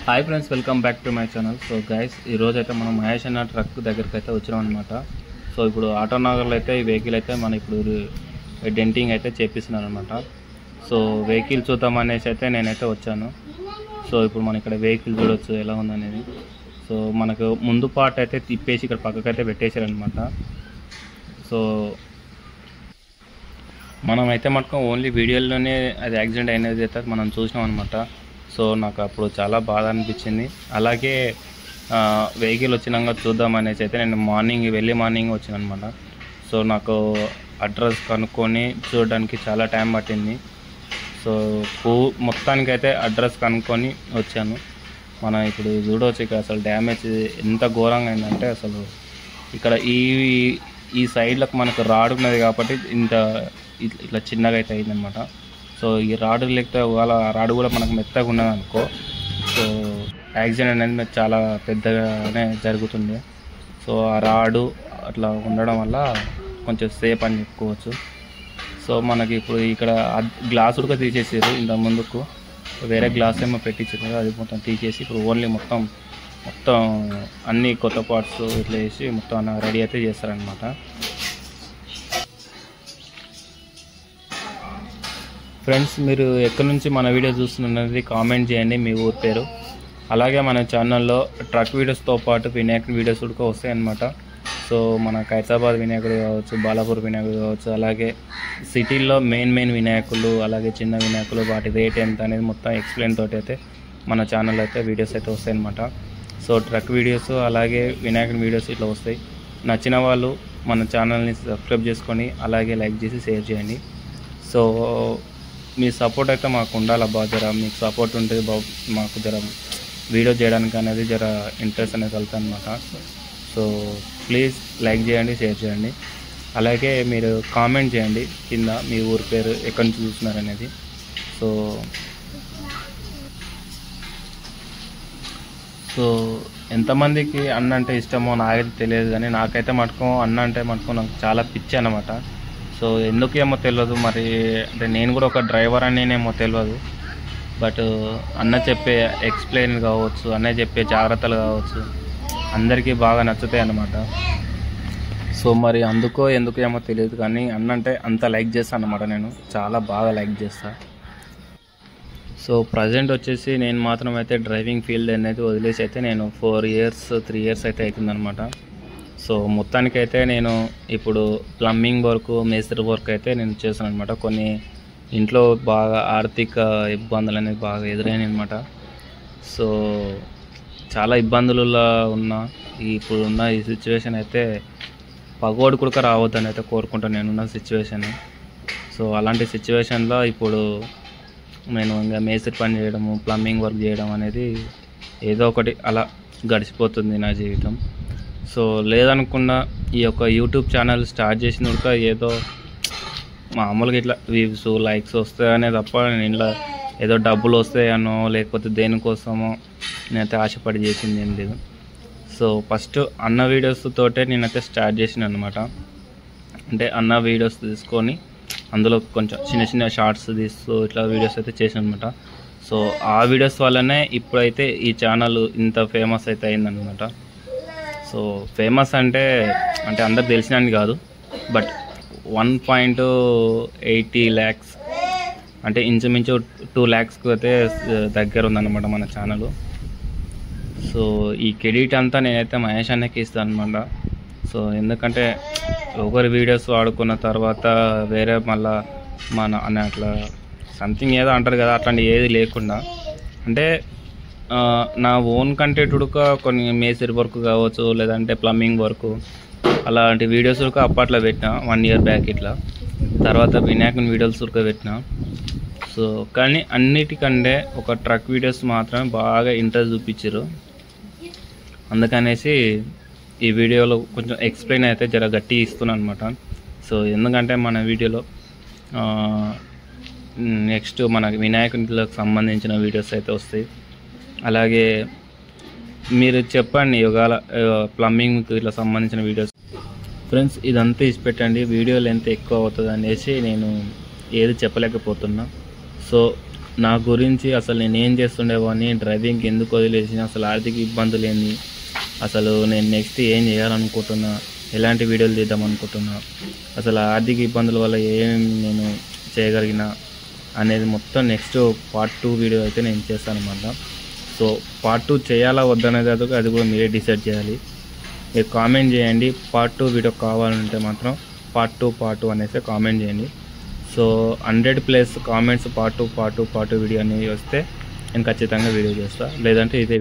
Hi friends, welcome back to my channel. So guys, ఈరోజు అయితే మనం మహేష్ అన్న ట్రక్ దగ్గరికి అయితే వచ్చినాం అనమాట. సో ఇప్పుడు ఆటోనగర్లో అయితే ఈ వెహికల్ అయితే మన ఇప్పుడు డెంటింగ్ అయితే చేపిస్తున్నారు అనమాట. సో వెహికల్ చూద్దామనేసి అయితే నేనైతే వచ్చాను. సో ఇప్పుడు మనం ఇక్కడ వెహికల్ చూడవచ్చు ఎలా ఉందనేది. సో మనకు ముందు పార్ట్ అయితే తిప్పేసి ఇక్కడ పక్కకైతే పెట్టేశారనమాట. సో మనమైతే మటుకు ఓన్లీ వీడియోలోనే అది యాక్సిడెంట్ అయినది అయితే మనం చూసినాం అనమాట. సో నాకు అప్పుడు చాలా బాధ అనిపించింది. అలాగే వెహికల్ వచ్చినాక చూద్దామనేసి అయితే నేను మార్నింగ్ వచ్చాను అనమాట. సో నాకు అడ్రస్ కనుక్కొని చూడడానికి చాలా టైం పట్టింది. సో మొత్తానికైతే అడ్రస్ కనుక్కొని వచ్చాను. మనం ఇప్పుడు చూడవచ్చు ఇక్కడ అసలు డ్యామేజ్ ఎంత ఘోరంగా అయిందంటే అసలు ఇక్కడ ఈ సైడ్లకు మనకు రాడ్ ఉన్నది కాబట్టి ఇట్లా చిన్నగా అయితే అయిందనమాట. సో ఈ రాడ్ లేకపోతే వాళ్ళ రాడ్ కూడా మనకు మెత్తగా ఉన్నది అనుకో, సో యాక్సిడెంట్ అనేది చాలా పెద్దగానే జరుగుతుంది. సో ఆ రాడు అట్లా ఉండడం వల్ల కొంచెం సేఫ్ అని చెప్పుకోవచ్చు. సో మనకి ఇప్పుడు ఇక్కడ గ్లాస్ కూడా తీసేసారు. ఇంత ముందుకు వేరే గ్లాస్ ఏమో పెట్టించారు, అది మొత్తం తీసేసి ఇప్పుడు ఓన్లీ మొత్తం అన్ని కొత్త పార్ట్స్ ఇట్లా వేసి మొత్తం రెడీ అయితే చేస్తారనమాట. ఫ్రెండ్స్, మీరు ఎక్కడి నుంచి మన వీడియో చూస్తున్నది కామెంట్ చేయండి, మీ ఊరి పేరు. అలాగే మన ఛానల్లో ట్రక్ వీడియోస్తో పాటు వినాయకుడి వీడియోస్ కూడా వస్తాయన్నమాట. సో మన ఖైరతాబాద్ వినాయకుడు కావచ్చు, బాలాపూర్ వినాయకుడు కావచ్చు, అలాగే సిటీల్లో మెయిన్ వినాయకులు, అలాగే చిన్న వినాయకులు, వాటి రేట్ ఎంత అనేది మొత్తం ఎక్స్ప్లెయిన్ తోటి అయితే మన ఛానల్లో అయితే వీడియోస్ అయితే వస్తాయన్నమాట. సో ట్రక్ వీడియోస్ అలాగే వినాయకుడి వీడియోస్ ఇట్లా వస్తాయి. నచ్చిన వాళ్ళు మన ఛానల్ని సబ్స్క్రైబ్ చేసుకొని అలాగే లైక్ చేసి షేర్ చేయండి. సో మీ సపోర్ట్ అయితే మాకు ఉండాలబ్బా, జర మీకు సపోర్ట్ ఉంటే మాకు జర వీడియో చేయడానికి అనేది జర ఇంట్రెస్ట్ అనేది కలుగుతుంది అనమాట. సో ప్లీజ్ లైక్ చేయండి, షేర్ చేయండి. అలాగే మీరు కామెంట్ చేయండి కింద మీ ఊరి పేరు, ఎక్కడి నుంచి చూస్తున్నారు అనేది. సో ఎంతమందికి అన్న అంటే ఇష్టమో నాకైతే తెలియదు, కానీ నాకైతే మటుకు అన్న అంటే మటుకు నాకు చాలా పిచ్చి అన్నమాట. సో ఎందుకేమో తెలియదు, మరి అంటే నేను కూడా ఒక డ్రైవర్ అనేమో తెలియదు, బట్ అన్న చెప్పే ఎక్స్ప్లెయిన్ కావచ్చు, అన్న చెప్పే జాగ్రత్తలు కావచ్చు అందరికీ బాగా నచ్చుతాయి అన్నమాట. సో మరి ఎందుకేమో తెలియదు, కానీ అన్న అంటే అంత లైక్ చేస్తాను అన్నమాట. నేను చాలా బాగా లైక్ చేస్తాను. సో ప్రజెంట్ వచ్చేసి నేను మాత్రం అయితే డ్రైవింగ్ ఫీల్డ్ అనేది వదిలేసి అయితే నేను 3 ఇయర్స్ అయితే అవుతుందన్నమాట. సో మొత్తానికైతే నేను ఇప్పుడు ప్లంబింగ్ వర్క్, మేస్త్రి వర్క్ అయితే నేను చేస్తాను అనమాట. కొన్ని ఇంట్లో బాగా ఆర్థిక ఇబ్బందులు అనేది బాగా ఎదురైనాయి అనమాట. సో చాలా ఇబ్బందులలో ఇప్పుడున్న ఈ సిచ్యువేషన్ అయితే పగోడు కూడా రావద్దని అయితే కోరుకుంటాను నేనున్న సిచ్యువేషన్. సో అలాంటి సిచ్యువేషన్లో ఇప్పుడు నేను ఇంకా మేస్త్రి పని చేయడము, ప్లంబింగ్ వర్క్ చేయడం అనేది ఏదో ఒకటి అలా గడిచిపోతుంది నా జీవితం. సో లేదనుకున్న ఈ యొక్క యూట్యూబ్ ఛానల్ స్టార్ట్ చేసిన కూడా ఏదో మామూలుగా ఇట్లా వ్యూస్, లైక్స్ వస్తాయనే తప్ప నేను ఇలా ఏదో డబ్బులు వస్తాయనో లేకపోతే దేనికోసమో నేనైతే ఆశపడి చేసింది ఏం లేదు. సో ఫస్ట్ అన్న వీడియోస్ తోటే నేనైతే స్టార్ట్ చేసిన అనమాట. అంటే అన్న వీడియోస్ తీసుకొని అందులో కొంచెం చిన్న షార్ట్స్ తీస్తూ ఇట్లా వీడియోస్ అయితే చేసాను అనమాట. సో ఆ వీడియోస్ వల్లనే ఇప్పుడైతే ఈ ఛానల్ ఇంత ఫేమస్ అయితే అయిందనమాట. సో ఫేమస్ అంటే అందరికి తెలిసినని కాదు, బట్ 1.80 lakhs అంటే ఇంచుమించు 2 lakhsకు అయితే దగ్గర ఉందన్నమాట మన ఛానల్. సో ఈ క్రెడిట్ అంతా నేనైతే మహేష్ అన్నకి ఇస్తాను అనమాట. సో ఎందుకంటే ఒకరి వీడియోస్ వాడుకున్న తర్వాత వేరే మళ్ళా మన అని అట్లా సంథింగ్ ఏదో అంటారు కదా, అట్లాంటి ఏది లేకుండా అంటే నా ఓన్ కంటెంట్ ఉడక కొన్ని మేస్త్రి వర్క్ కావచ్చు, లేదంటే ప్లంబింగ్ వర్క్ అలాంటి వీడియోస్ ఉడక అప్పట్లో పెట్టిన 1 year బ్యాక్. ఇట్లా తర్వాత వినాయకుని వీడియోస్ ఉడక పెట్టిన. సో కానీ అన్నిటికంటే ఒక ట్రక్ వీడియోస్ మాత్రమే బాగా ఇంట్రెస్ట్ చూపించారు. అందుకనేసి ఈ వీడియోలో కొంచెం ఎక్స్ప్లెయిన్ అయితే జర గట్టి ఇస్తున్నాను అనమాట. సో ఎందుకంటే మన వీడియోలో నెక్స్ట్ మన వినాయకునికి సంబంధించిన వీడియోస్ అయితే వస్తాయి. అలాగే మీరు చెప్పండి యోగాల ప్లంబింగ్కి ఇట్లా సంబంధించిన వీడియోస్. ఫ్రెండ్స్, ఇదంతా ఇచ్చి పెట్టండి, వీడియో లెంత్ ఎక్కువ అవుతుంది అనేసి నేను ఏది చెప్పలేకపోతున్నా. సో నా గురించి అసలు నేనేం చేస్తుండేవాడిని, డ్రైవింగ్ ఎందుకు వదిలేసిన, అసలు ఆర్థిక ఇబ్బందులు ఏంది, అసలు నేను నెక్స్ట్ ఏం చేయాలనుకుంటున్నా, ఎలాంటి వీడియోలు తీద్దాం అనుకుంటున్నా, అసలు ఆర్థిక ఇబ్బందుల వల్ల ఏం నేను చేయగలిగిన అనేది మొత్తం నెక్స్ట్ పార్ట్ 2 వీడియో అయితే నేను చేస్తాను అన్నమాట. సో పార్ట్ 2 చేయాలా వద్దనేది అది కూడా మీరే డిసైడ్ చేయాలి. మీరు కామెంట్ చేయండి. పార్ట్ 2 వీడియో కావాలంటే మాత్రం పార్ట్ 2 అనేసి కామెంట్ చేయండి. సో 100+ కామెంట్స్ పార్ట్ 2 వీడియో అనేవి వస్తే నేను ఖచ్చితంగా వీడియో చేస్తాను. లేదంటే ఇదే